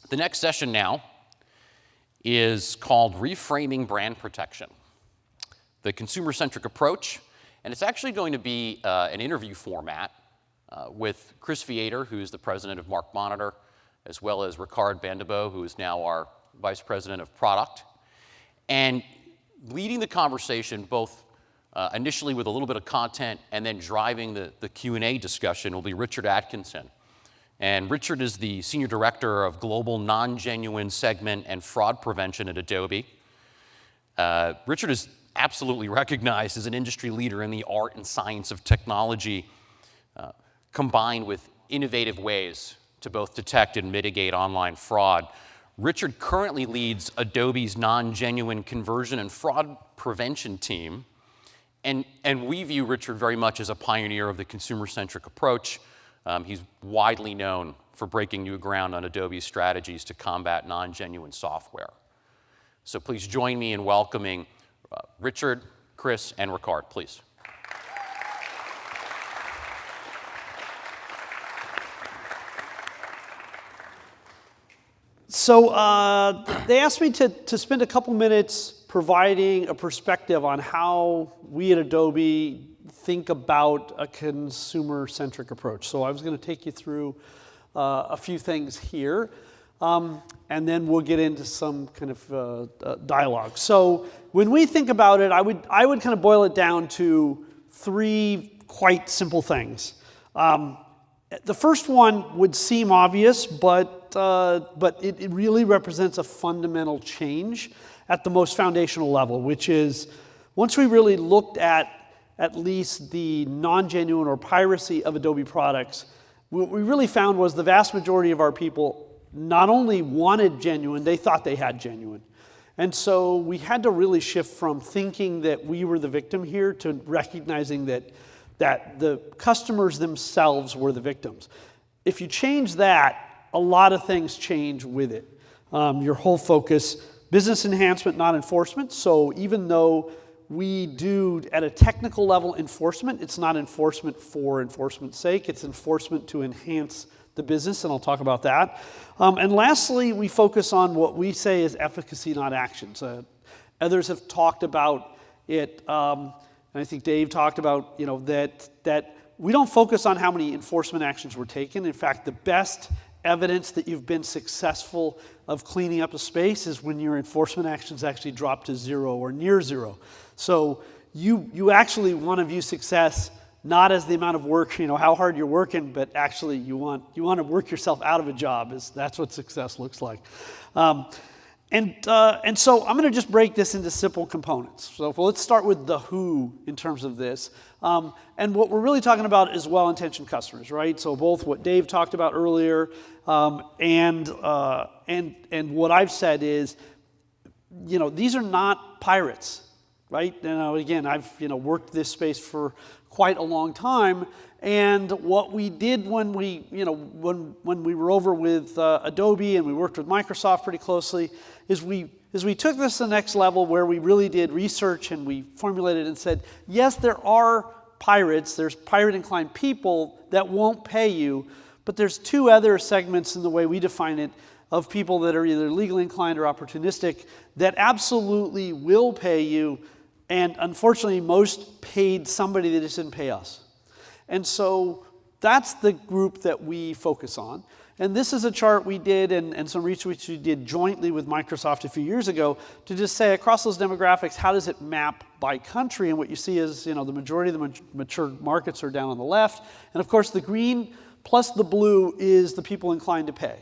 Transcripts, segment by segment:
The next session now is called Reframing Brand Protection, the consumer-centric approach. And it's actually going to be an interview format with Chris Veator, who's the president of MarkMonitor, as well as Rikard Bandebo, who is now our vice president of product. And leading the conversation, both initially with a little bit of content and then driving the Q&A discussion, will be Rikard Atkinson. And Rikard is the Senior Director of Global Non-Genuine Segment and Fraud Prevention at Adobe. Rikard is absolutely recognized as an industry leader in the art and science of technology, combined with innovative ways to both detect and mitigate online fraud. Rikard currently leads Adobe's non-genuine conversion and fraud prevention team. And we view Rikard very much as a pioneer of the consumer-centric approach. He's widely known for breaking new ground on Adobe's strategies to combat non-genuine software. So please join me in welcoming Rikard, Chris, and Rikard, please. So they asked me to spend a couple minutes providing a perspective on how we at Adobe think about a consumer-centric approach. So I was going to take you through a few things here, and then we'll get into some kind of dialogue. So when we think about it, I would kind of boil it down to three quite simple things. The first one would seem obvious, but it really represents a fundamental change at the most foundational level, which is once we really looked at least the non-genuine or piracy of Adobe products, what we really found was the vast majority of our people not only wanted genuine, they thought they had genuine. And so we had to really shift from thinking that we were the victim here to recognizing that the customers themselves were the victims. If you change that, a lot of things change with it. Your whole focus, business enhancement, not enforcement. So even though we do, at a technical level, enforcement, it's not enforcement for enforcement's sake. It's enforcement to enhance the business, and I'll talk about that. And lastly, we focus on what we say is efficacy, not actions. Others have talked about it, and I think Dave talked about that we don't focus on how many enforcement actions were taken. In fact, the best evidence that you've been successful of cleaning up a space is when your enforcement actions actually drop to zero or near zero. So you actually want to view success not as the amount of work, how hard you're working, but actually you want to work yourself out of a job. That's what success looks like. And so I'm going to just break this into simple components. So let's start with the who in terms of this. And what we're really talking about is well-intentioned customers, right? So both what Dave talked about earlier and what I've said is, these are not pirates, right? Again, I've worked this space for quite a long time. And what we did when we were over with Adobe and we worked with Microsoft pretty closely is we took this to the next level where we really did research and we formulated and said, yes, there are pirates, there's pirate-inclined people that won't pay you, but there's two other segments in the way we define it of people that are either legally inclined or opportunistic that absolutely will pay you, and unfortunately most paid somebody that just didn't pay us. And so that's the group that we focus on. And this is a chart we did and some research we did jointly with Microsoft a few years ago to just say across those demographics, how does it map by country? And what you see is, the majority of the mature markets are down on the left. And of course, the green plus the blue is the people inclined to pay,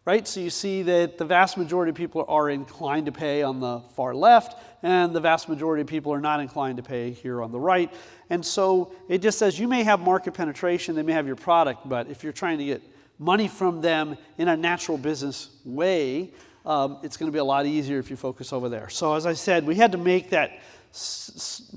right? So you see that the vast majority of people are inclined to pay on the far left, and the vast majority of people are not inclined to pay here on the right. And so it just says you may have market penetration, they may have your product, but if you're trying to get money from them in a natural business way, it's going to be a lot easier if you focus over there. So as I said, we had to make that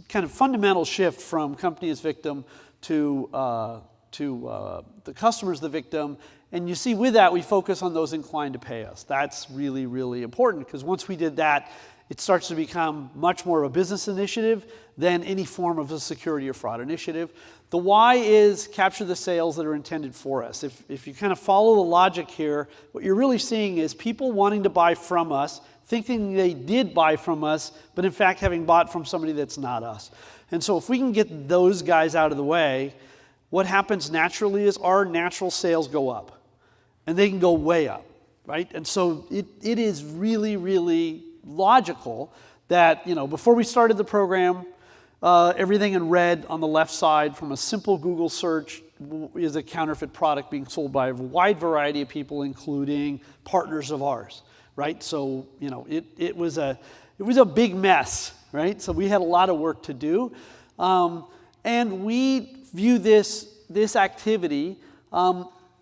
kind of fundamental shift from company as victim to the customer as the victim. And you see with that, we focus on those inclined to pay us. That's really, really important because once we did that, it starts to become much more of a business initiative than any form of a security or fraud initiative. The why is capture the sales that are intended for us. If you kind of follow the logic here, what you're really seeing is people wanting to buy from us, thinking they did buy from us, but in fact having bought from somebody that's not us. And so if we can get those guys out of the way, what happens naturally is our natural sales go up. And they can go way up, right? And so it is really, really logical that, before we started the program, everything in red on the left side from a simple Google search is a counterfeit product being sold by a wide variety of people, including partners of ours, right? So, it was a big mess, right? So we had a lot of work to do. And we view this activity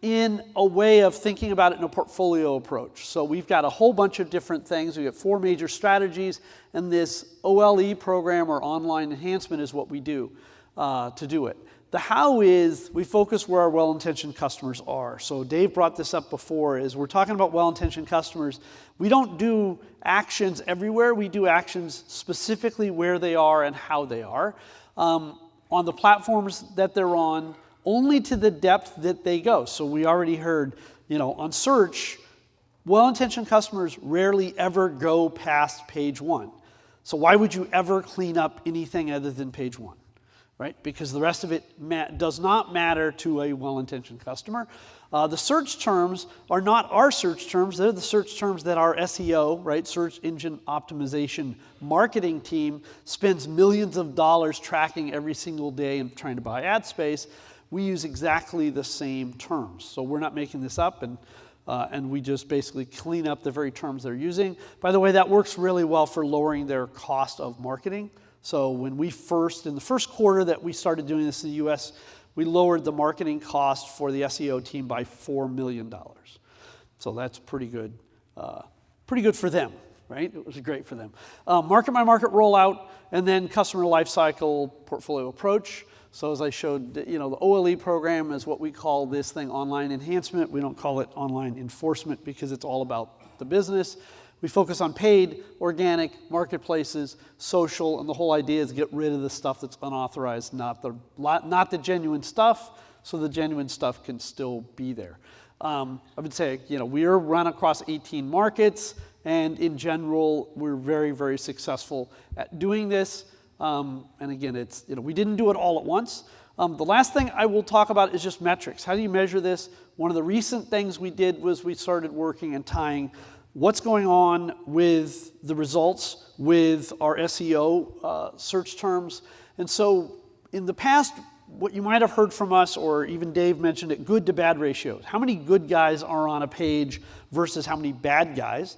in a way of thinking about it in a portfolio approach. So we've got a whole bunch of different things. We have 4 major strategies, and this OLE program, or online enhancement, is what we do to do it. The how is we focus where our well-intentioned customers are. So Dave brought this up before, is we're talking about well-intentioned customers. We don't do actions everywhere. We do actions specifically where they are and how they are. On the platforms that they're on, only to the depth that they go. So we already heard, on search, well-intentioned customers rarely ever go past page 1. So why would you ever clean up anything other than page 1, right? Because the rest of it does not matter to a well-intentioned customer. The search terms are not our search terms. They're the search terms that our SEO, right, search engine optimization marketing team, spends millions of dollars tracking every single day and trying to buy ad space. We use exactly the same terms. So we're not making this up, and we just basically clean up the very terms they're using. By the way, that works really well for lowering their cost of marketing. So when in the first quarter that we started doing this in the US, we lowered the marketing cost for the SEO team by $4 million. So that's pretty good for them, right? It was great for them. Market by market rollout, and then customer lifecycle portfolio approach. So as I showed, the OLE program is what we call this thing online enhancement. We don't call it online enforcement because it's all about the business. We focus on paid, organic, marketplaces, social, and the whole idea is get rid of the stuff that's unauthorized, not the genuine stuff, so the genuine stuff can still be there. I would say, we are run across 18 markets, and in general, we're very, very successful at doing this. And again, we didn't do it all at once. The last thing I will talk about is just metrics. How do you measure this? One of the recent things we did was we started working and tying what's going on with the results with our SEO search terms. And so in the past, what you might have heard from us, or even Dave mentioned it, good to bad ratios. How many good guys are on a page versus how many bad guys?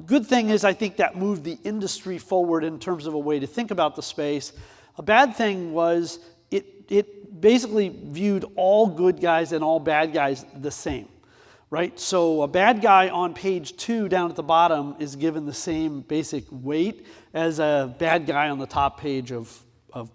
Good thing is I think that moved the industry forward in terms of a way to think about the space. A bad thing was it basically viewed all good guys and all bad guys the same, right? So a bad guy on page 2 down at the bottom is given the same basic weight as a bad guy on the top page of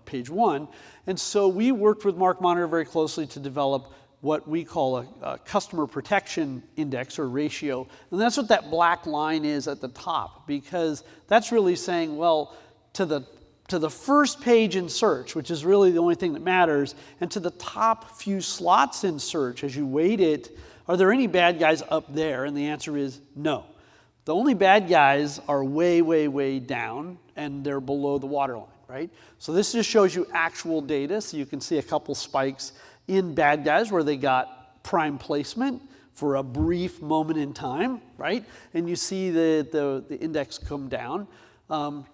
page 1. And so we worked with MarkMonitor very closely to develop what we call a customer protection index or ratio. And that's what that black line is at the top, because that's really saying, well, to the first page in search, which is really the only thing that matters, and to the top few slots in search as you weight it, are there any bad guys up there? And the answer is no. The only bad guys are way, way, way down, and they're below the waterline, right? So this just shows you actual data, so you can see a couple spikes in bad guys where they got prime placement for a brief moment in time, right? And you see the index come down.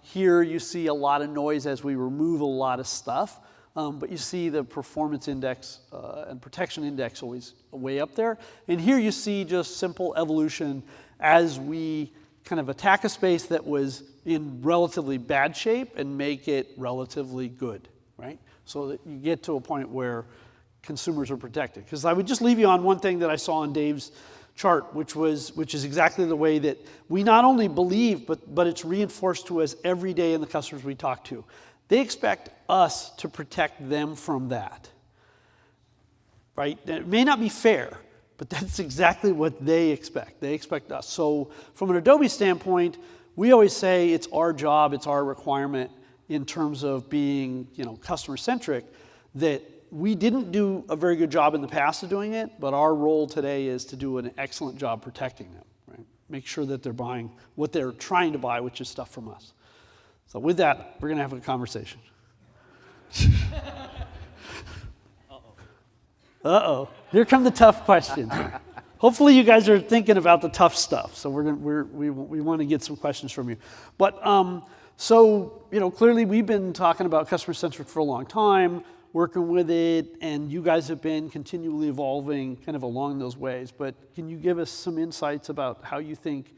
Here you see a lot of noise as we remove a lot of stuff, but you see the performance index and protection index always way up there. And here you see just simple evolution as we kind of attack a space that was in relatively bad shape and make it relatively good, right? So that you get to a point where consumers are protected. Because I would just leave you on one thing that I saw on Dave's chart, which is exactly the way that we not only believe, but it's reinforced to us every day in the customers we talk to. They expect us to protect them from that, right? It may not be fair, but that's exactly what they expect. They expect us. So from an Adobe standpoint, we always say it's our job, it's our requirement in terms of being, customer-centric, that we didn't do a very good job in the past of doing it, but our role today is to do an excellent job protecting them, right? Make sure that they're buying what they're trying to buy, which is stuff from us. So with that, we're going to have a conversation. Uh-oh. Here come the tough questions. Hopefully you guys are thinking about the tough stuff, so we want to get some questions from you. But so, clearly we've been talking about customer-centric for a long time, working with it, and you guys have been continually evolving kind of along those ways. But can you give us some insights about how you think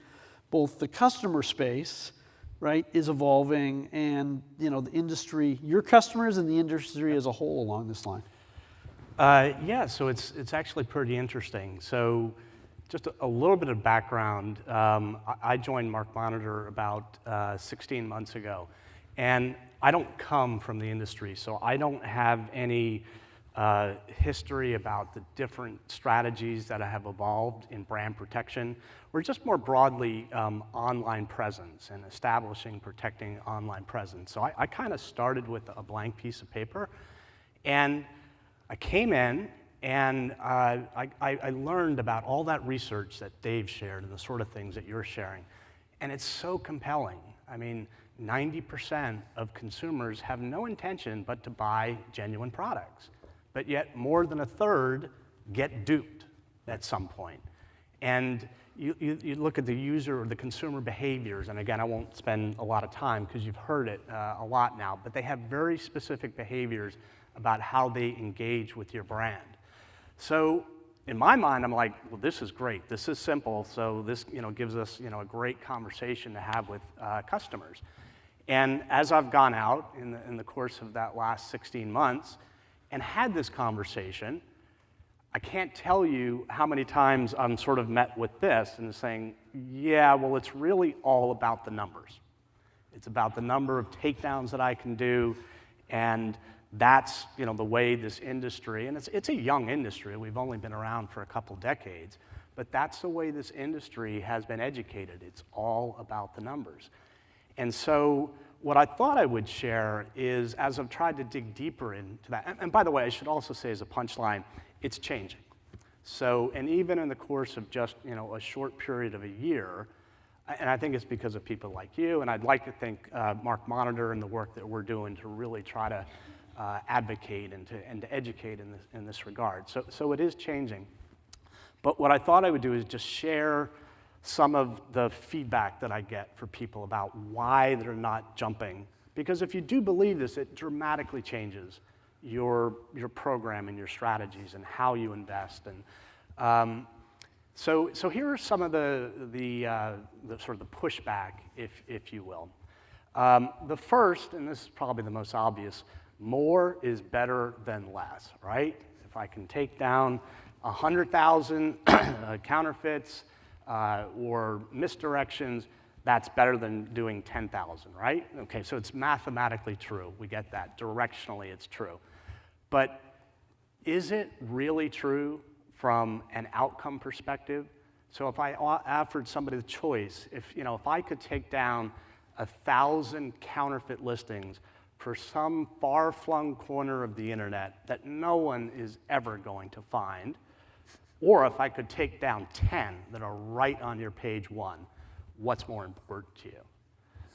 both the customer space, right, is evolving and, the industry, your customers and the industry as a whole along this line? Yeah, so it's actually pretty interesting. So just a little bit of background. I joined MarkMonitor about 16 months ago, and I don't come from the industry, so I don't have any history about the different strategies that have evolved in brand protection, or just more broadly online presence and establishing, protecting online presence. So I kind of started with a blank piece of paper, and I came in and I learned about all that research that Dave shared and the sort of things that you're sharing. And it's so compelling. I mean, 90% of consumers have no intention but to buy genuine products. But yet more than a third get duped at some point. And you look at the user or the consumer behaviors, and again, I won't spend a lot of time because you've heard it a lot now, but they have very specific behaviors about how they engage with your brand. So in my mind, I'm like, well, this is great. This is simple. So this gives us a great conversation to have with customers. And as I've gone out in the course of that last 16 months and had this conversation, I can't tell you how many times I'm sort of met with this and saying, yeah, well, it's really all about the numbers. It's about the number of takedowns that I can do, and that's the way this industry, and it's a young industry, we've only been around for a couple decades, but that's the way this industry has been educated. It's all about the numbers. And so what I thought I would share is, as I've tried to dig deeper into that, and by the way, I should also say as a punchline, it's changing. So, and even in the course of just a short period of a year, and I think it's because of people like you, and I'd like to thank MarkMonitor and the work that we're doing to really try to advocate and to educate in this regard. So it is changing. But what I thought I would do is just share some of the feedback that I get for people about why they're not jumping. Because if you do believe this, it dramatically changes your program and your strategies and how you invest. And so here are some of the sort of the pushback, if you will. The first, and this is probably the most obvious, more is better than less, right? If I can take down 100,000 counterfeits or misdirections, that's better than doing 10,000, right? Okay, so it's mathematically true. We get that. Directionally, it's true. But is it really true from an outcome perspective? So if I offered somebody the choice, if I could take down 1,000 counterfeit listings for some far-flung corner of the internet that no one is ever going to find, or if I could take down 10 that are right on your page one, what's more important to you?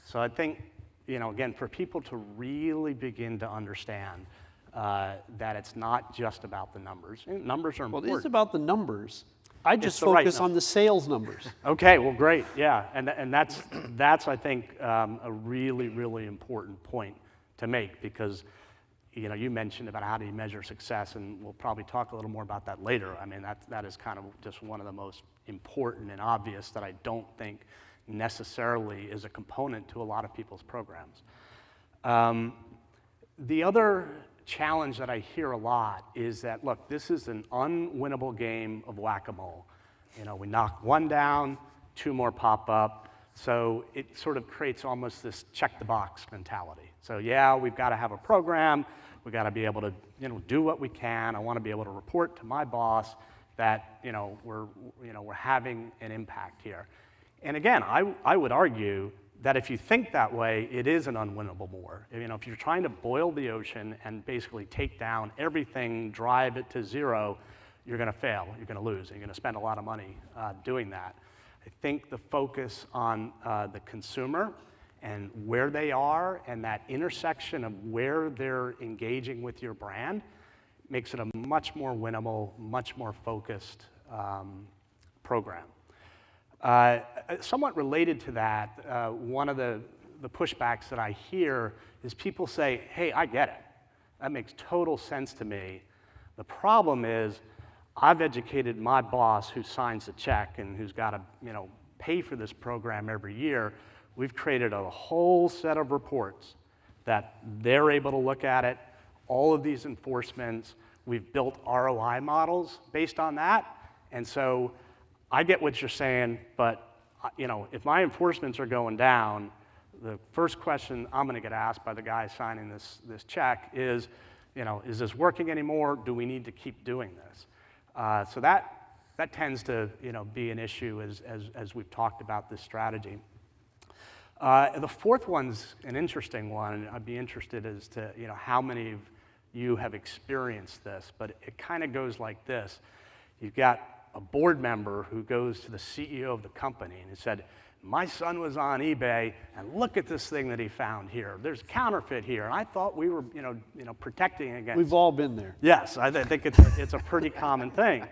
So I think, again, for people to really begin to understand that it's not just about the numbers. Numbers are important. Well, it is about the numbers. I just focus on the sales numbers. Okay, well, great, yeah, and that's I think a really, really important point to make, because you mentioned about how do you measure success, and we'll probably talk a little more about that later. I mean, that is kind of just one of the most important and obvious that I don't think necessarily is a component to a lot of people's programs. The other challenge that I hear a lot is that, look, this is an unwinnable game of whack-a-mole. We knock one down, two more pop up, so it sort of creates almost this check-the-box mentality. So yeah, we've got to have a program, we've got to be able to do what we can. I want to be able to report to my boss that we're having an impact here. And again, I would argue that if you think that way, it is an unwinnable war. You know, if you're trying to boil the ocean and basically take down everything, drive it to zero, you're going to fail, you're going to lose, and you're going to spend a lot of money doing that. I think the focus on the consumer and where they are and that intersection of where they're engaging with your brand makes it a much more winnable, much more focused program. Somewhat related to that, one of the pushbacks that I hear is people say, hey, I get it. That makes total sense to me. The problem is I've educated my boss who signs the check and who's got to, you know, pay for this program every year. We've created a whole set of reports that they're able to look at it, all of these enforcements. We've built ROI models based on that. And so I get what you're saying, but you know, if my enforcements are going down, the first question I'm going to get asked by the guy signing this check is, you know, is this working anymore? Do we need to keep doing this? So that tends to, you know, be an issue as we've talked about this strategy. The fourth one's an interesting one. I'd be interested as to, you know, how many of you have experienced this, but it kind of goes like this. You've got a board member who goes to the CEO of the company and he said, my son was on eBay and look at this thing that he found here. There's counterfeit here. And I thought we were, you know, protecting against. We've all been there. Yes, I think it's a pretty common thing.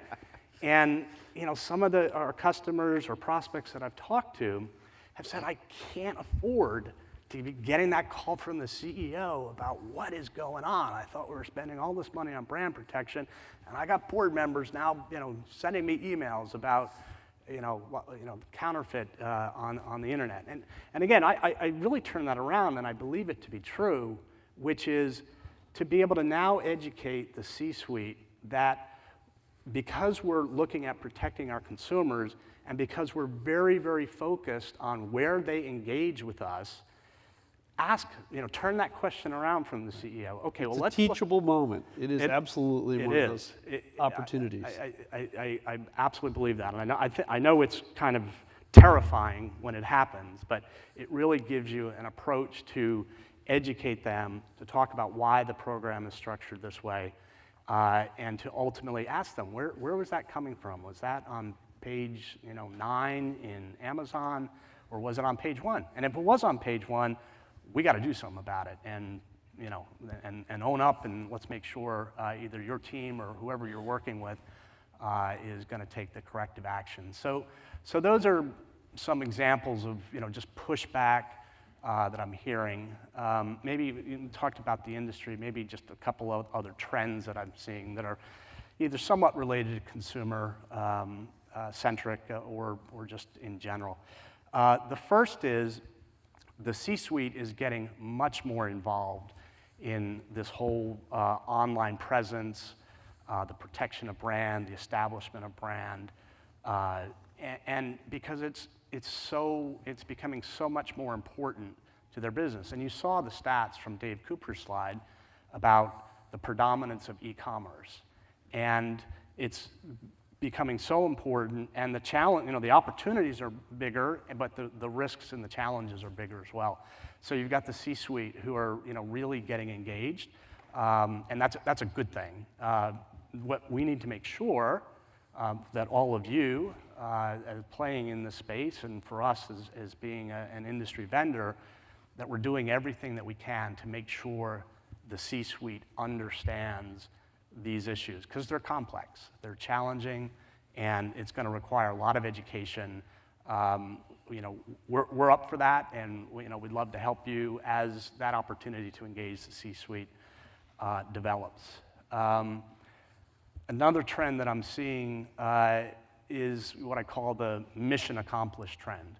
And, you know, some of our customers or prospects that I've talked to have said, I can't afford to be getting that call from the CEO about what is going on. I thought we were spending all this money on brand protection, and I got board members now, you know, sending me emails about, counterfeit on the internet. And again, I really turn that around, and I believe it to be true, which is to be able to now educate the C-suite that because we're looking at protecting our consumers, and because we're very, very focused on where they engage with us, turn that question around from the CEO. Okay, well, let's a teachable moment. It is absolutely one of those opportunities. I absolutely believe that, and I know it's kind of terrifying when it happens, but it really gives you an approach to educate them, to talk about why the program is structured this way, and to ultimately ask them, where was that coming from? Was that on page 9 in Amazon, or was it on page 1? And if it was on page 1, we got to do something about it, and and own up, and let's make sure either your team or whoever you're working with is going to take the corrective action. So those are some examples of just pushback that I'm hearing. Maybe you talked about the industry. Maybe just a couple of other trends that I'm seeing that are either somewhat related to consumer centric or just in general. The first is the C-suite is getting much more involved in this whole online presence, the protection of brand, the establishment of brand, and because it's becoming so much more important to their business. And you saw the stats from Dave Cooper's slide about the predominance of e-commerce, and it's becoming so important, and the challenge, the opportunities are bigger, but the risks and the challenges are bigger as well. So you've got the C-suite who are really getting engaged, and that's a good thing. What we need to make sure that all of you playing in this space, and for us as being an industry vendor, that we're doing everything that we can to make sure the C-suite understands these issues, because they're complex, they're challenging, and it's going to require a lot of education. We're up for that, and we'd love to help you as that opportunity to engage the C-suite develops. Another trend that I'm seeing is what I call the mission accomplished trend,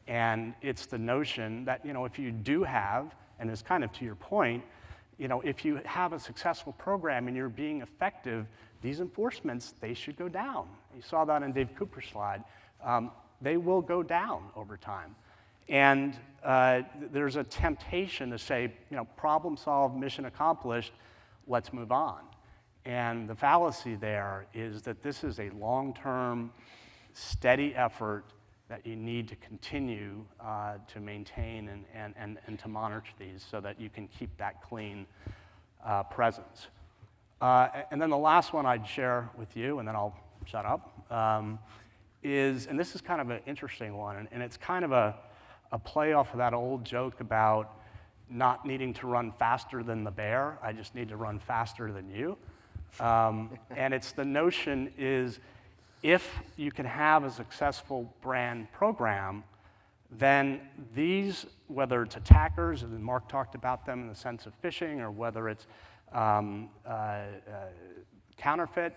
and it's the notion that if you do have, and it's kind of to your point, if you have a successful program and you're being effective, these enforcements, they should go down. You saw that in Dave Cooper's slide. They will go down over time. And there's a temptation to say, problem solved, mission accomplished, let's move on. And the fallacy there is that this is a long-term, steady effort that you need to continue to maintain and to monitor these so that you can keep that clean presence. And then the last one I'd share with you, and then I'll shut up, is, and this is kind of an interesting one, and it's kind of a play off of that old joke about not needing to run faster than the bear, I just need to run faster than you. And it's the notion is, if you can have a successful brand program, then these, whether it's attackers, and Mark talked about them in the sense of phishing, or whether it's counterfeit,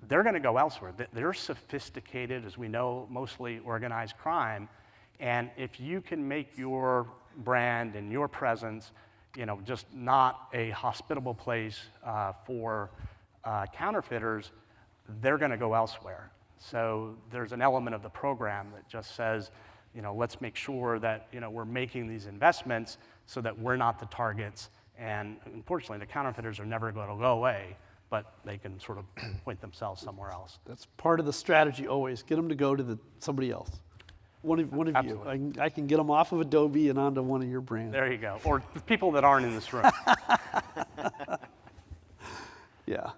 they're going to go elsewhere. They're sophisticated, as we know, mostly organized crime, and if you can make your brand and your presence, just not a hospitable place for counterfeiters, they're going to go elsewhere. So there's an element of the program that just says, let's make sure that we're making these investments so that we're not the targets. And unfortunately, the counterfeiters are never going to go away, but they can sort of point themselves somewhere else. That's part of the strategy always. Get them to go to somebody else. One of you. I can get them off of Adobe and onto one of your brands. There you go. Or the people that aren't in this room. Yeah.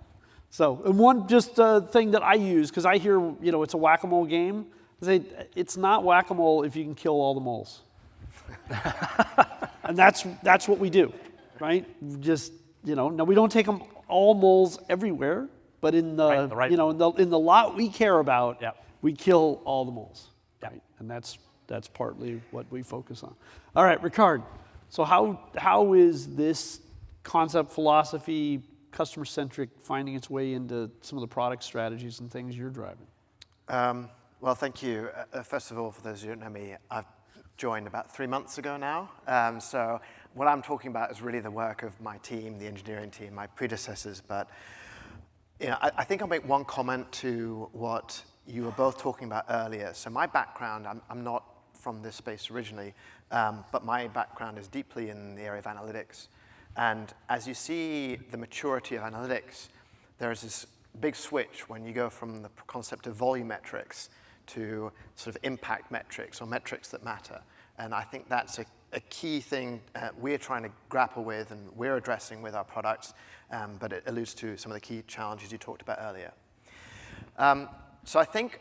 So, and one just thing that I use, because I hear, it's a whack-a-mole game. I say, it's not whack-a-mole if you can kill all the moles. And that's what we do, right? Just, now we don't take them all moles everywhere, but in the, in the lot we care about, we kill all the moles. Right? And that's partly what we focus on. All right, Rikard. So how is this concept, philosophy, customer-centric finding its way into some of the product strategies and things you're driving? Well, thank you. First of all, for those who don't know me, I've joined about 3 months ago now. So what I'm talking about is really the work of my team, the engineering team, my predecessors. But I think I'll make one comment to what you were both talking about earlier. So my background, I'm not from this space originally, but my background is deeply in the area of analytics. And as you see the maturity of analytics, there is this big switch when you go from the concept of volumetrics to sort of impact metrics, or metrics that matter. And I think that's a key thing we're trying to grapple with and we're addressing with our products, but it alludes to some of the key challenges you talked about earlier. So I think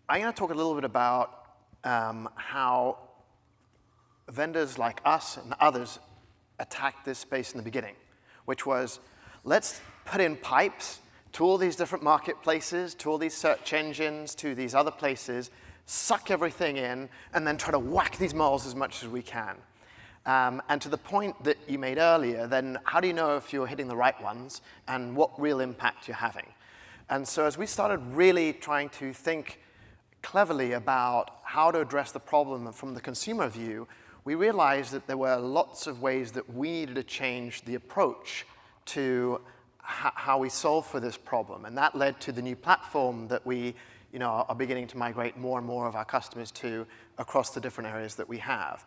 I'm going to talk a little bit about how vendors like us and others attacked this space in the beginning, which was, let's put in pipes to all these different marketplaces, to all these search engines, to these other places, suck everything in, and then try to whack these moles as much as we can. And to the point that you made earlier, then how do you know if you're hitting the right ones and what real impact you're having? And so as we started really trying to think cleverly about how to address the problem from the consumer view, we realized that there were lots of ways that we needed to change the approach to how we solve for this problem. And that led to the new platform that we are beginning to migrate more and more of our customers to across the different areas that we have.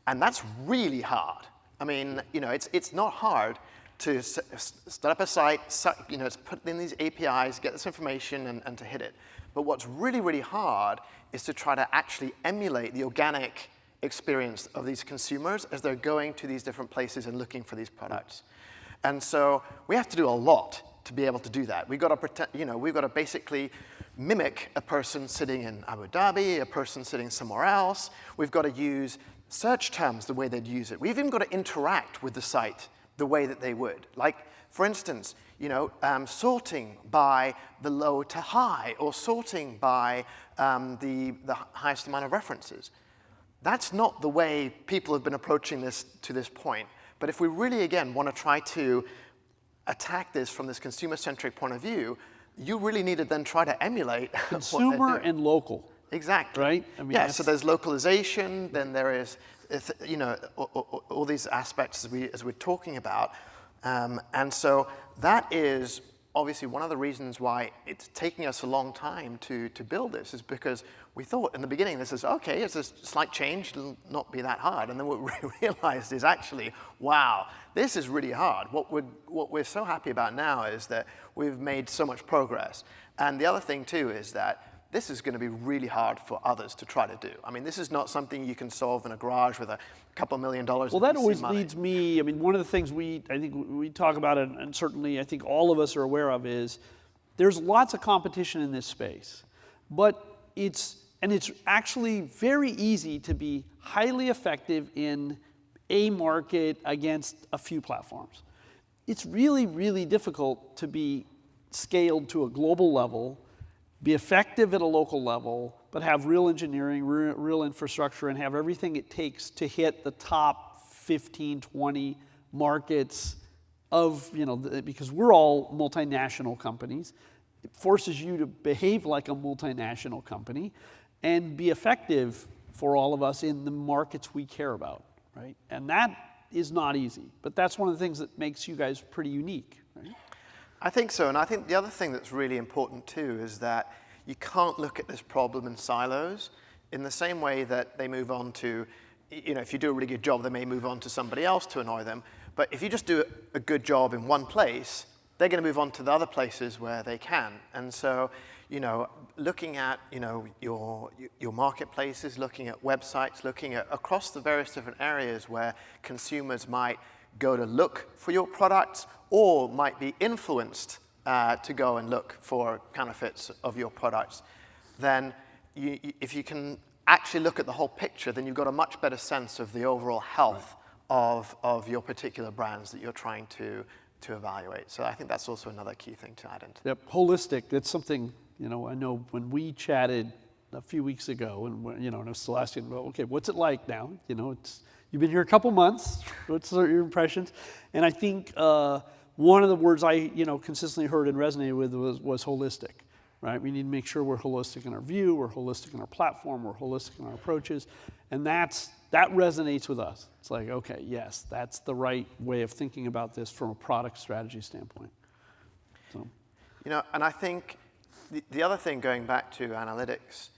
And that's really hard. I mean, it's not hard to start up a site, to put in these APIs, get this information, and to hit it. But what's really, really hard is to try to actually emulate the organic experience of these consumers as they're going to these different places and looking for these products. And so we have to do a lot to be able to do that. We've got to pretend, we've got to basically mimic a person sitting in Abu Dhabi, a person sitting somewhere else. We've got to use search terms the way they'd use it. We've even got to interact with the site the way that they would. Like, for instance, sorting by the low to high, or sorting by the highest amount of references. That's not the way people have been approaching this to this point. But if we really, again, want to try to attack this from this consumer-centric point of view, you really need to then try to emulate consumer and local. Exactly. Right? I mean, yeah, so there's localization, then there is, all these aspects as we're talking about. And so that is obviously one of the reasons why it's taking us a long time to build this, is because we thought in the beginning this is, okay, it's a slight change, it'll not be that hard. And then what we realized is actually, wow, this is really hard. What we're so happy about now is that we've made so much progress. And the other thing too is that this is going to be really hard for others to try to do. I mean, this is not something you can solve in a garage with a couple $1 million Well, of that VC always money. leads me, I mean, one of the things I think we talk about, and certainly I think all of us are aware of, is there's lots of competition in this space. But it's actually very easy to be highly effective in a market against a few platforms. It's really, really difficult to be scaled to a global level, be effective at a local level, but have real engineering, real infrastructure, and have everything it takes to hit the top 15, 20 markets of, because we're all multinational companies. It forces you to behave like a multinational company and be effective for all of us in the markets we care about, right? And that is not easy, but that's one of the things that makes you guys pretty unique, right? I think so, and I think the other thing that's really important too is that you can't look at this problem in silos in the same way that they move on to, if you do a really good job, they may move on to somebody else to annoy them. But if you just do a good job in one place, they're going to move on to the other places where they can. And so, looking at, your marketplaces, looking at websites, looking at across the various different areas where consumers might go to look for your products or might be influenced to go and look for counterfeits of your products, then if you can actually look at the whole picture, then you've got a much better sense of the overall health of your particular brands that you're trying to evaluate. So I think that's also another key thing to add into. Yep, holistic. That's something, I know when we chatted a few weeks ago, and I was still asking, well, okay, what's it like now? You've been here a couple months. What's your impressions? And I think one of the words I, consistently heard and resonated with was holistic, right? We need to make sure we're holistic in our view, we're holistic in our platform, we're holistic in our approaches, and that resonates with us. It's like, okay, yes, that's the right way of thinking about this from a product strategy standpoint. So, and I think the other thing, going back to analytics,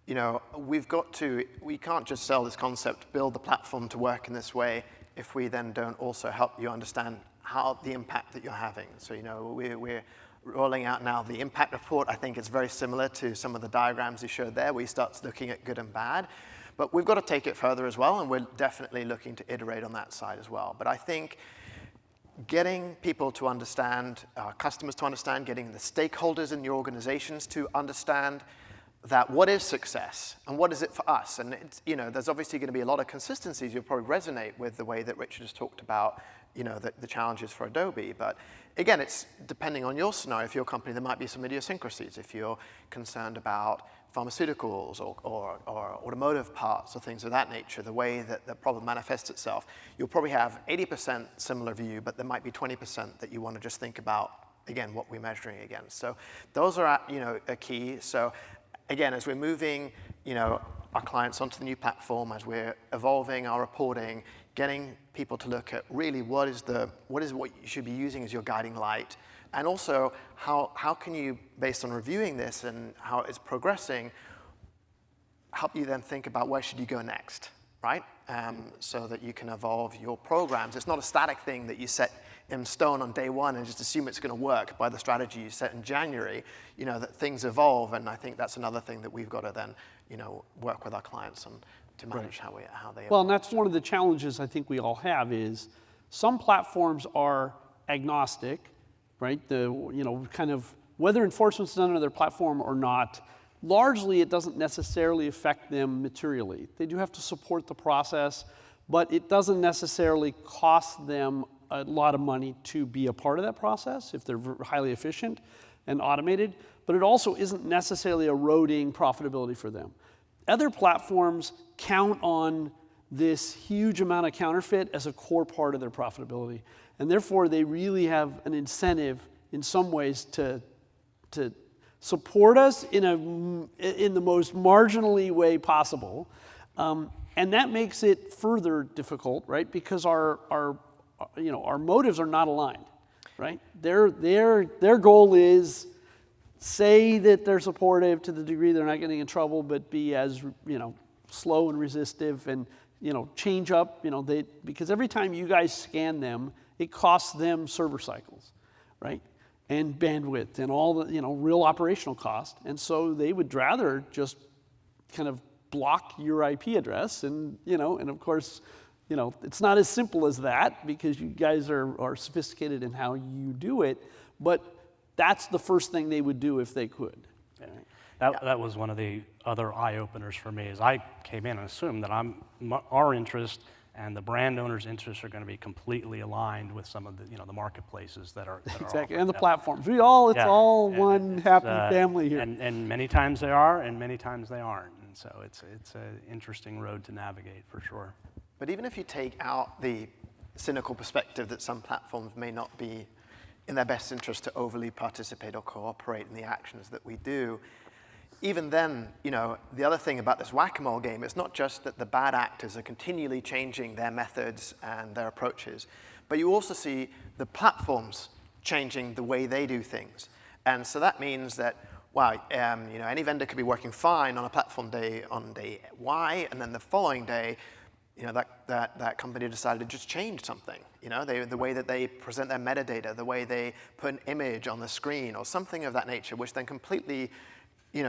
we can't just sell this concept, build the platform to work in this way, if we then don't also help you understand how the impact that you're having. So, we're rolling out now the impact report. I think it's very similar to some of the diagrams you showed there, where you start looking at good and bad. But we've got to take it further as well, and we're definitely looking to iterate on that side as well. But I think getting people to understand, customers to understand, getting the stakeholders in your organizations to understand that what is success and what is it for us? And there's obviously going to be a lot of consistencies. You'll probably resonate with the way that Rikard has talked about, the challenges for Adobe. But again, it's depending on your scenario. If your company, there might be some idiosyncrasies. If you're concerned about pharmaceuticals or automotive parts or things of that nature, the way that the problem manifests itself, you'll probably have 80% similar view, but there might be 20% that you want to just think about, again, what we're measuring against. So those are, a key. So again, as we're moving, our clients onto the new platform, as we're evolving our reporting, getting people to look at really what is what you should be using as your guiding light, and also how can you, based on reviewing this and how it's progressing, help you then think about where should you go next, right? So that you can evolve your programs. It's not a static thing that you set in stone on day one and just assume it's going to work by the strategy you set in January. That things evolve, and I think that's another thing that we've got to then, work with our clients on to manage how they evolve. Well, and that's one of the challenges I think we all have is some platforms are agnostic, right? Kind of whether enforcement's done on their platform or not, largely it doesn't necessarily affect them materially. They do have to support the process, but it doesn't necessarily cost them a lot of money to be a part of that process if they're highly efficient and automated, but it also isn't necessarily eroding profitability for them. Other platforms count on this huge amount of counterfeit as a core part of their profitability, and therefore they really have an incentive in some ways to support us in the most marginally way possible, and that makes it further difficult, right? Because our motives are not aligned, right? Their goal is say that they're supportive to the degree they're not getting in trouble, but be as slow and resistive, and change up. Because every time you guys scan them, it costs them server cycles, right? and bandwidth and all the, real operational cost. And so they would rather just kind of block your IP address. And, and of course, it's not as simple as that because you guys are sophisticated in how you do it. But that's the first thing they would do if they could. Yeah. That was one of the other eye-openers for me, is I came in and assumed that our interest and the brand owner's interests are going to be completely aligned with some of the, the marketplaces that are exactly, and the platforms. It's all one happy family here. And many times they are, and many times they aren't. And so it's an interesting road to navigate for sure. But even if you take out the cynical perspective that some platforms may not be in their best interest to overly participate or cooperate in the actions that we do, even then, the other thing about this whack-a-mole game, it's not just that the bad actors are continually changing their methods and their approaches, but you also see the platforms changing the way they do things. And so that means that, wow, any vendor could be working fine on a platform day on day Y, and then the following day, that company decided to just change something. The way that they present their metadata, the way they put an image on the screen, or something of that nature, which then completely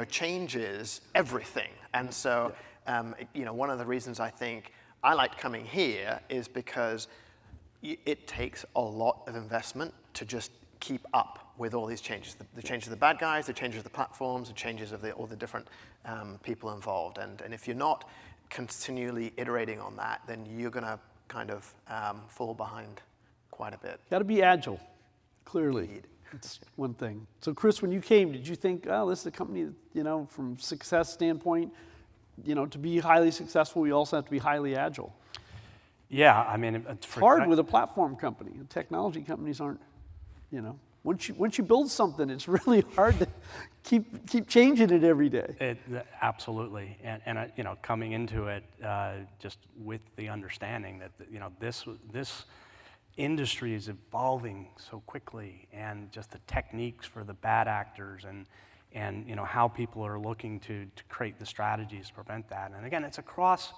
changes everything. And so, one of the reasons I think I liked coming here is because it takes a lot of investment to just keep up with all these changes. The changes of the bad guys, the changes of the platforms, the changes of all the different people involved. And if you're not continually iterating on that, then you're going to kind of fall behind quite a bit. Got to be agile, clearly. It's one thing. So Chris, when you came, did you think, oh, this is a company, from success standpoint, to be highly successful, we also have to be highly agile? Yeah, I mean, it's hard with a platform company. Technology companies aren't, once you build something, it's really hard to keep changing it every day. Absolutely, and coming into it just with the understanding that this industry is evolving so quickly, and just the techniques for the bad actors and how people are looking to create the strategies to prevent that. And again, it's across,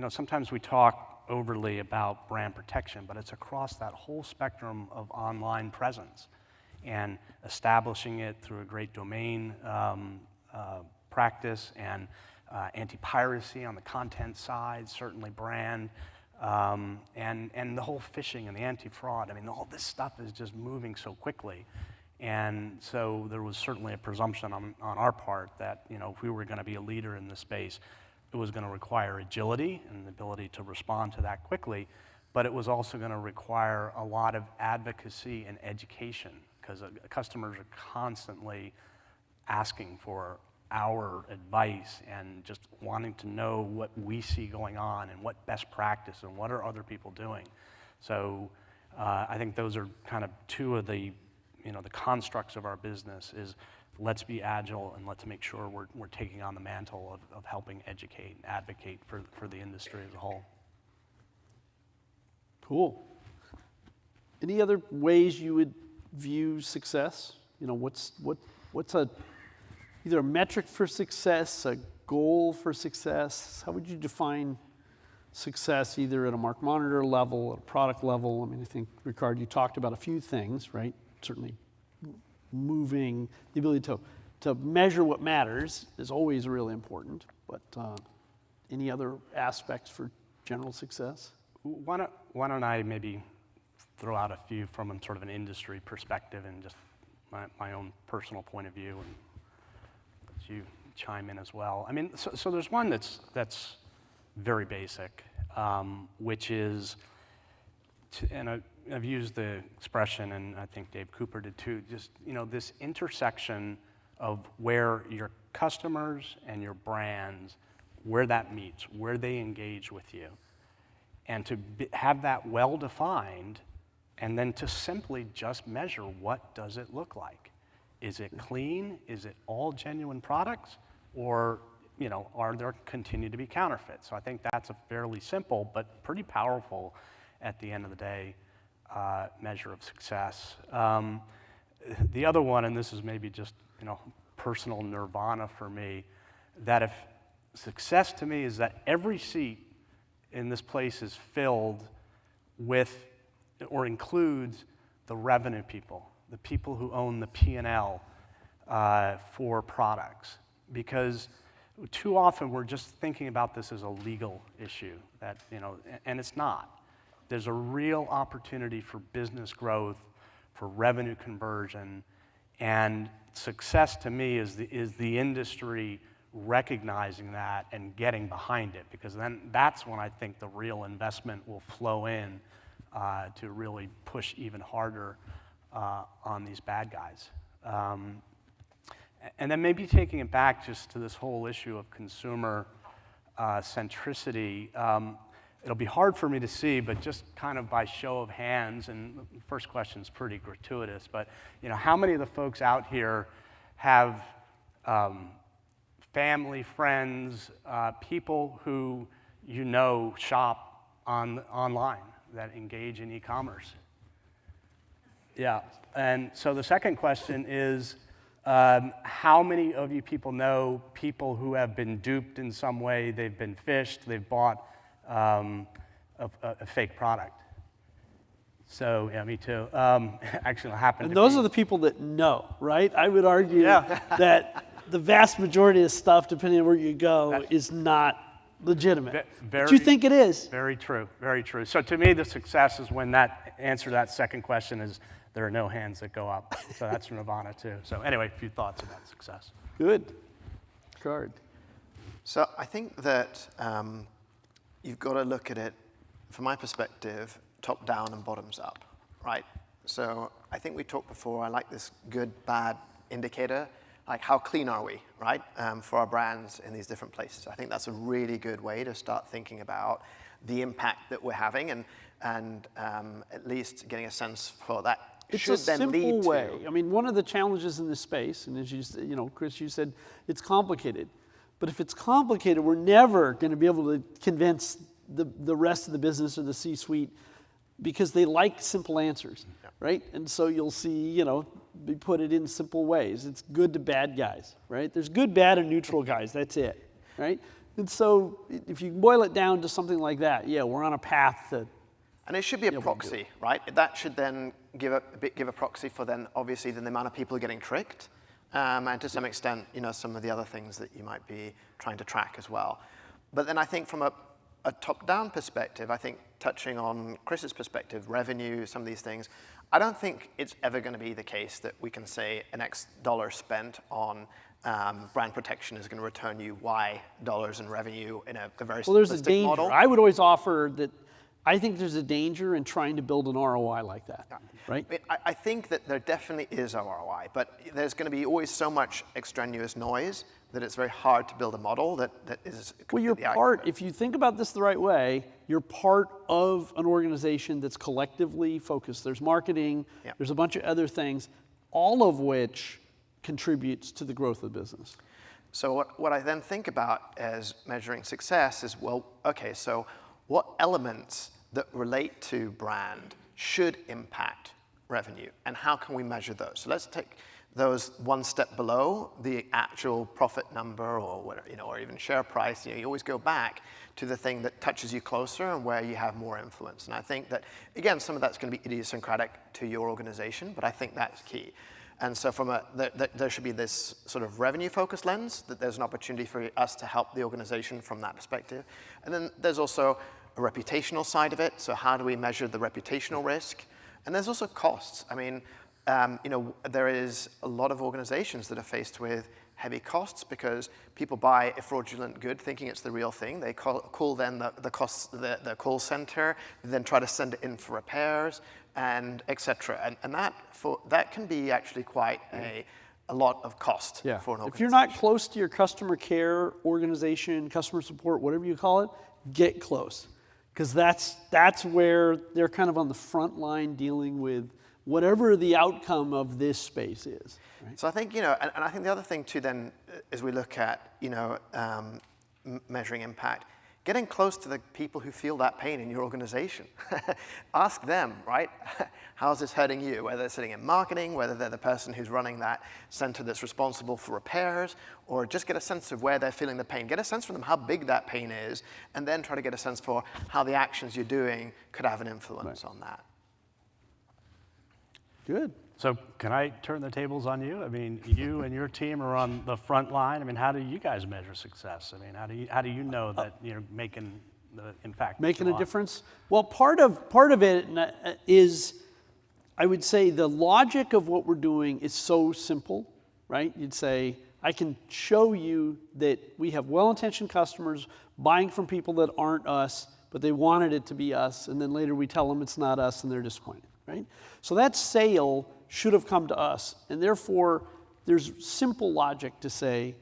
sometimes we talk overly about brand protection, but it's across that whole spectrum of online presence and establishing it through a great domain practice and anti-piracy on the content side, certainly brand, and the whole phishing and the anti-fraud. I mean, all this stuff is just moving so quickly. And so there was certainly a presumption on our part that, if we were going to be a leader in this space, it was going to require agility and the ability to respond to that quickly, but it was also going to require a lot of advocacy and education, because customers are constantly asking for our advice and just wanting to know what we see going on and what best practice and what are other people doing. So I think those are kind of two of the the constructs of our business is let's be agile and let's make sure we're taking on the mantle of helping educate and advocate for the industry as a whole. Cool. Any other ways you would view success? What's either a metric for success, a goal for success? How would you define success, either at a MarkMonitor level, at a product level? I mean, I think, Rikard, you talked about a few things, right? Certainly moving, the ability to measure what matters is always really important, but any other aspects for general success? Why don't I maybe throw out a few from sort of an industry perspective and just my own personal point of view, and let you chime in as well. I mean, so there's one that's very basic, which is, and I've used the expression, and I think Dave Cooper did too, just this intersection of where your customers and your brands, where that meets, where they engage with you, and to have that well defined, and then to simply just measure what does it look like. Is it clean? Is it all genuine products? Or are there continue to be counterfeits? So I think that's a fairly simple but pretty powerful, at the end of the day, measure of success. The other one, and this is maybe just personal nirvana for me, that if success to me is that every seat in this place is filled with or includes the revenue people, the people who own the P&L for products, because too often we're just thinking about this as a legal issue that, and it's not. There's a real opportunity for business growth, for revenue conversion, and success to me is the industry recognizing that and getting behind it, because then that's when I think the real investment will flow in to really push even harder on these bad guys. And then maybe taking it back just to this whole issue of consumer centricity, it'll be hard for me to see, but just kind of by show of hands, and the first question is pretty gratuitous, but how many of the folks out here have family, friends, people who shop online, that engage in e-commerce? Yeah, and so the second question is, how many of you people know people who have been duped in some way? They've been phished, they've bought a fake product. So, yeah, me too. Actually, it happened And to those me. are the people that know, right? I would argue Yeah. that the vast majority of stuff, depending on where you go, is not legitimate. But you think it is. Very true, very true. So to me, the success is when that answer to that second question is there are no hands that go up. So that's Nirvana too. So anyway, a few thoughts about success. Good. Rikard. So I think that you've got to look at it, from my perspective, top down and bottoms up, right? So I think we talked before, I like this good, bad indicator, like how clean are we, right, for our brands in these different places. I think that's a really good way to start thinking about the impact that we're having and at least getting a sense for that. It's should a then simple lead way. to, I mean, one of the challenges in this space, and as Chris, you said, it's complicated. But if it's complicated, we're never going to be able to convince the rest of the business or the C-suite, because they like simple answers, right? And so you'll see, we put it in simple ways. It's good to bad guys, right? There's good, bad, and neutral guys. That's it, right? And so if you boil it down to something like that, yeah, we're on a path to. and it should be a proxy, right? That should then give a proxy for then obviously the amount of people who are getting tricked, and to some extent, some of the other things that you might be trying to track as well. But then I think from a top-down perspective, I think touching on Chris's perspective, revenue, some of these things, I don't think it's ever going to be the case that we can say an X dollar spent on brand protection is going to return you Y dollars in revenue in a very Well, there's a simplistic danger. model. I would always offer that I think there's a danger in trying to build an ROI like that, right? I think that there definitely is ROI, but there's going to be always so much extraneous noise that it's very hard to build a model that is Well, you're completely part, accurate. if you think about this the right way, you're part of an organization that's collectively focused. There's marketing, there's a bunch of other things, all of which contributes to the growth of the business. So what I then think about as measuring success is, well, okay, so what elements that relate to brand should impact revenue, and how can we measure those? So let's take those one step below the actual profit number or whatever, or even share price. You always go back to the thing that touches you closer and where you have more influence. And I think that, again, some of that's going to be idiosyncratic to your organization, but I think that's key. And so there should be this sort of revenue-focused lens, that there's an opportunity for us to help the organization from that perspective. And then there's also a reputational side of it. So how do we measure the reputational risk? And there's also costs. I mean, there is a lot of organizations that are faced with heavy costs because people buy a fraudulent good thinking it's the real thing. They call then the call center, then try to send it in for repairs, and et cetera. And that can be actually quite a lot of cost for an organization. If you're not close to your customer care organization, customer support, whatever you call it, get close. Because that's where they're kind of on the front line dealing with whatever the outcome of this space is. Right? So I think, and I think the other thing too then, as we look at, measuring impact, getting close to the people who feel that pain in your organization. Ask them, right? How's this hurting you? Whether they're sitting in marketing, whether they're the person who's running that center that's responsible for repairs, or just get a sense of where they're feeling the pain. Get a sense from them how big that pain is, and then try to get a sense for how the actions you're doing could have an influence on that. Good. So can I turn the tables on you? I mean, you and your team are on the front line. I mean, how do you guys measure success? I mean, how do you know that you're making the impact? Making a difference? Well, part of it is, I would say, the logic of what we're doing is so simple, right? You'd say, I can show you that we have well-intentioned customers buying from people that aren't us, but they wanted it to be us, and then later we tell them it's not us and they're disappointed, right? So that sale should have come to us, and therefore there's simple logic to say,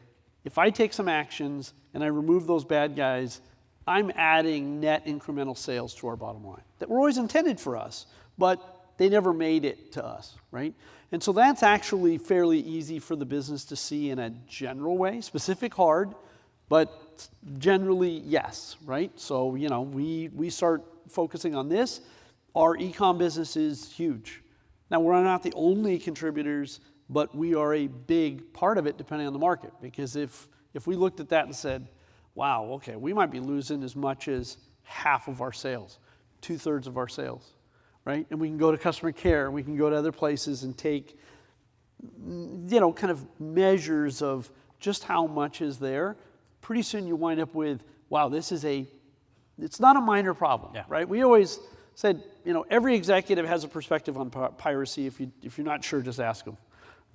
if I take some actions and I remove those bad guys, I'm adding net incremental sales to our bottom line that were always intended for us, but they never made it to us, right? And so that's actually fairly easy for the business to see in a general way, specific hard, but generally yes, right? So, we start focusing on this. Our e-com business is huge. Now, we're not the only contributors, but we are a big part of it depending on the market. Because if we looked at that and said, wow, okay, we might be losing as much as half of our sales, 2/3 of our sales, right? And we can go to customer care, we can go to other places and take, kind of measures of just how much is there. Pretty soon you wind up with, wow, it's not a minor problem, right? We always said, every executive has a perspective on piracy. If you're not sure, just ask them.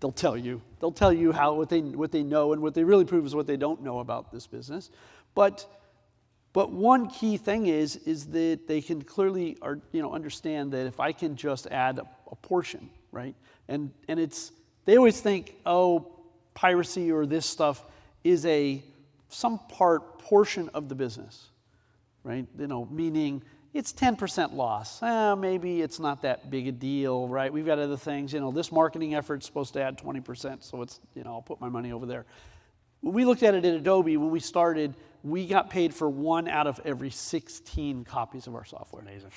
They'll tell you. They'll tell you what they know, and what they really prove is what they don't know about this business. But one key thing is that they can clearly understand that if I can just add a portion, right? And they always think, oh, piracy or this stuff is some portion of the business, right? Meaning it's 10% loss. Maybe it's not that big a deal, right? We've got other things. This marketing effort's supposed to add 20%, so it's, I'll put my money over there. When we looked at it at Adobe, when we started, we got paid for 1 out of every 16 copies of our software. Amazing.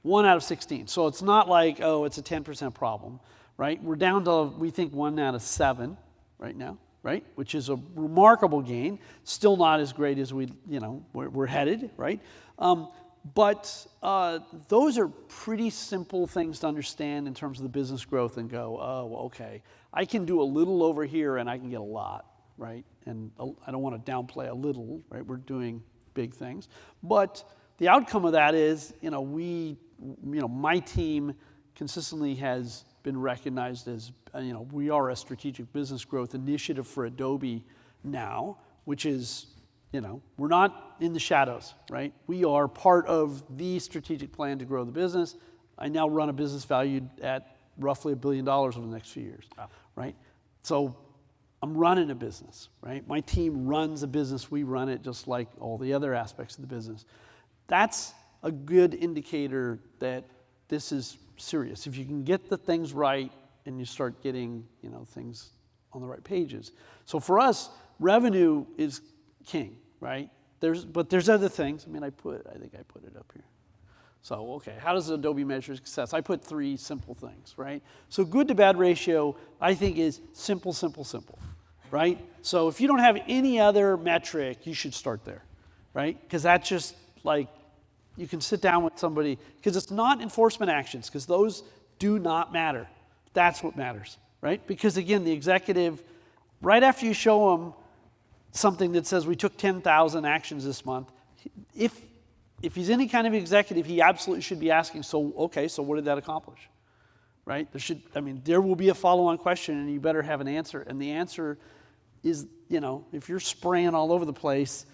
1 out of 16. So it's not like, oh, it's a 10% problem, right? We're down to, we think, 1 out of 7 right now, right? Which is a remarkable gain. Still not as great as we're headed, right? But those are pretty simple things to understand in terms of the business growth and go, oh, well, okay, I can do a little over here and I can get a lot, right? And I don't want to downplay a little, right? We're doing big things. But the outcome of that is, my team consistently has been recognized as, we are a strategic business growth initiative for Adobe now, which is, we're not in the shadows, right? We are part of the strategic plan to grow the business. I now run a business valued at roughly $1 billion over the next few years, right? So I'm running a business, right? My team runs a business. We run it just like all the other aspects of the business. That's a good indicator that this is serious. If you can get the things right and you start getting, things on the right pages. So for us, revenue is king, right? But there's other things. I think I put it up here. So, okay, how does Adobe measure success? I put 3 simple things, right? So good to bad ratio, I think, is simple, right? So if you don't have any other metric, you should start there, right? Because that's just like, you can sit down with somebody, because it's not enforcement actions, because those do not matter. That's what matters, right? Because again, the executive, right after you show them something that says we took 10,000 actions this month, if he's any kind of executive, he absolutely should be asking, so what did that accomplish, right? There will be a follow-on question, and you better have an answer. And the answer is, if you're spraying all over the place,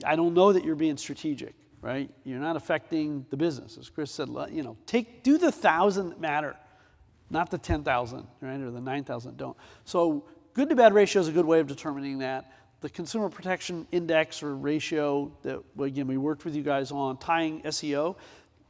I don't know that you're being strategic, right? You're not affecting the business. As Chris said, do the 1,000 that matter, not the 10,000, right, or the 9,000 don't. So good to bad ratio is a good way of determining that. The Consumer Protection Index or ratio that, again, we worked with you guys on, tying SEO,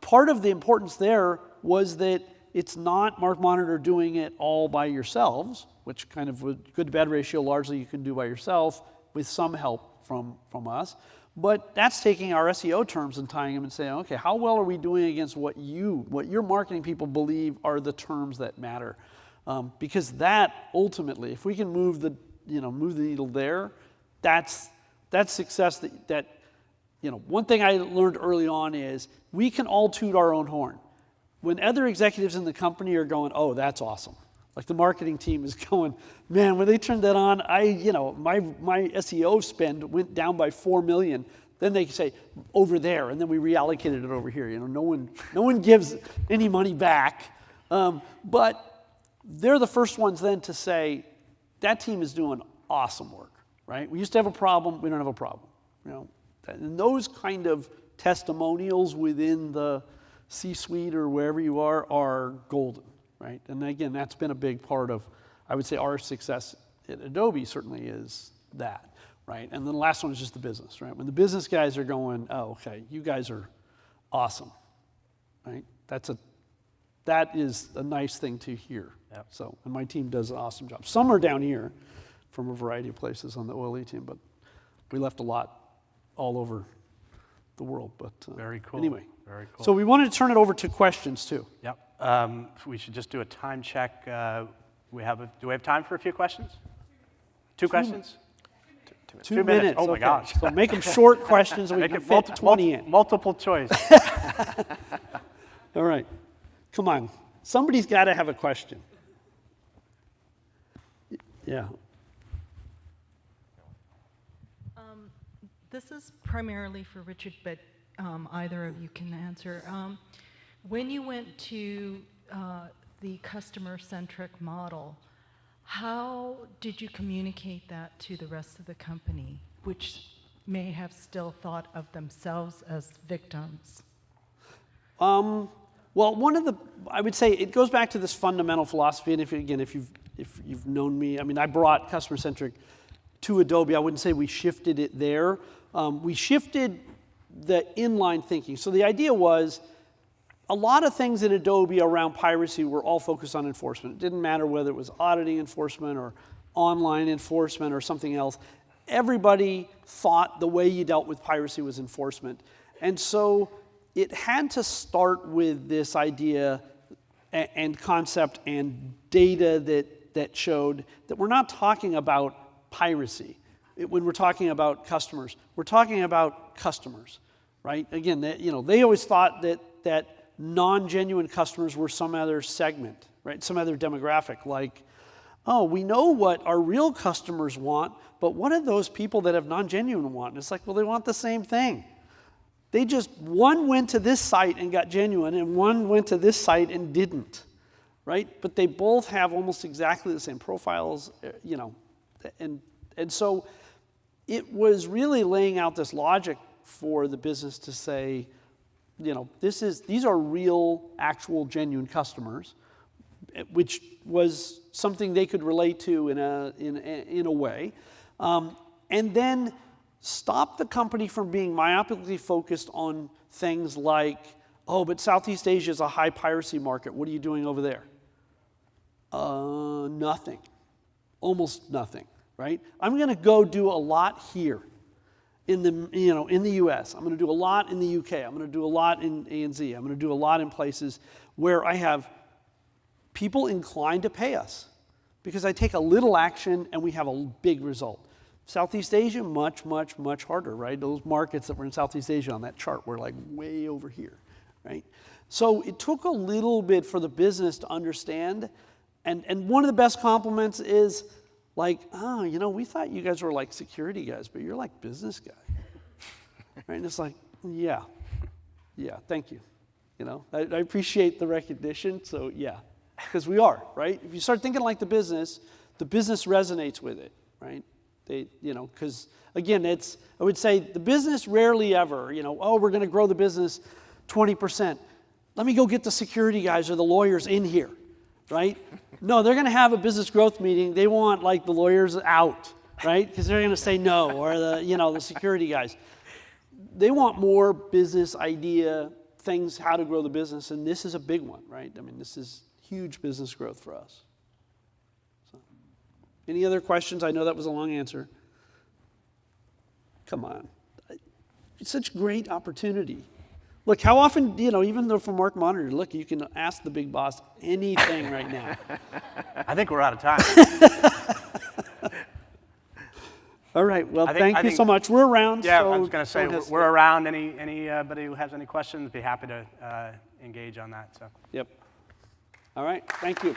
part of the importance there was that it's not MarkMonitor doing it all by yourselves, which kind of good to bad ratio largely you can do by yourself with some help from us. But that's taking our SEO terms and tying them and saying, okay, how well are we doing against what your marketing people believe are the terms that matter? Because that ultimately, if we can move the needle there, that's success. One thing I learned early on is we can all toot our own horn. when other executives in the company are going, oh, that's awesome. Like the marketing team is going, man, when they turned that on, my SEO spend went down by 4 million. Then they say over there, and then we reallocated it over here. No one gives any money back, but they're the first ones then to say that team is doing awesome work, right? We used to have a problem, we don't have a problem. And those kind of testimonials within the C-suite or wherever you are golden, right? And again, that's been a big part of, I would say, our success at Adobe certainly is that, right? And then the last one is just the business, right? When the business guys are going, oh, okay, you guys are awesome, right? That is a nice thing to hear. Yep. So, and my team does an awesome job. Some are down here from a variety of places on the OLE team, but we left a lot all over the world. But very cool. Anyway, very cool. So we wanted to turn it over to questions too. Yep. We should just do a time check. Do we have time for a few questions? Two questions? 2 minutes. Oh my okay. gosh. So make them short questions and we can fit 20 in. Multiple choice. All right. Come on. Somebody's got to have a question. Yeah. This is primarily for Richard, but either of you can answer. When you went to the customer-centric model, how did you communicate that to the rest of the company, which may have still thought of themselves as victims? Well, I would say it goes back to this fundamental philosophy, and if you've known me, I mean, I brought customer-centric to Adobe. I wouldn't say we shifted it there. We shifted the inline thinking. So the idea was a lot of things in Adobe around piracy were all focused on enforcement. It didn't matter whether it was auditing enforcement or online enforcement or something else. Everybody thought the way you dealt with piracy was enforcement. And so it had to start with this idea and concept and data that showed that we're not talking about piracy. When we're talking about customers, we're talking about customers, right? Again, they always thought that non-genuine customers were some other segment, right? Some other demographic, like, oh, we know what our real customers want, but what do those people that have non-genuine want? And it's like, well, they want the same thing. They just, one went to this site and got genuine, and one went to this site and didn't, right? But they both have almost exactly the same profiles, and so it was really laying out this logic for the business to say, these are real, actual, genuine customers, which was something they could relate to in a way, and then stop the company from being myopically focused on things like, oh, but Southeast Asia is a high piracy market. What are you doing over there? Nothing, almost nothing. Right? I'm going to go do a lot here in the U.S. I'm going to do a lot in the U.K. I'm going to do a lot in ANZ. I'm going to do a lot in places where I have people inclined to pay us because I take a little action and we have a big result. Southeast Asia, much, much, much harder, right? Those markets that were in Southeast Asia on that chart were like way over here, right? So it took a little bit for the business to understand, and one of the best compliments is, like, we thought you guys were like security guys, but you're like business guys. Right? And it's like, yeah, thank you. I appreciate the recognition, so yeah, because we are, right? If you start thinking like the business resonates with it, right? Because again, I would say the business rarely ever, we're going to grow the business 20%. Let me go get the security guys or the lawyers in here, right? No, they're going to have a business growth meeting. They want like the lawyers out, right? Because they're going to say no, or the security guys. They want more business idea things, how to grow the business, and this is a big one, right? I mean, this is huge business growth for us. So, any other questions? I know that was a long answer. Come on, it's such a great opportunity. Look, how often, even though from MarkMonitor, look, you can ask the big boss anything right now. I think we're out of time. All right. Well, I thank you so think- much. We're around. Yeah, so I was going to say, don't hesitate. we're around. Anybody who has any questions, be happy to engage on that. So. Yep. All right. Thank you.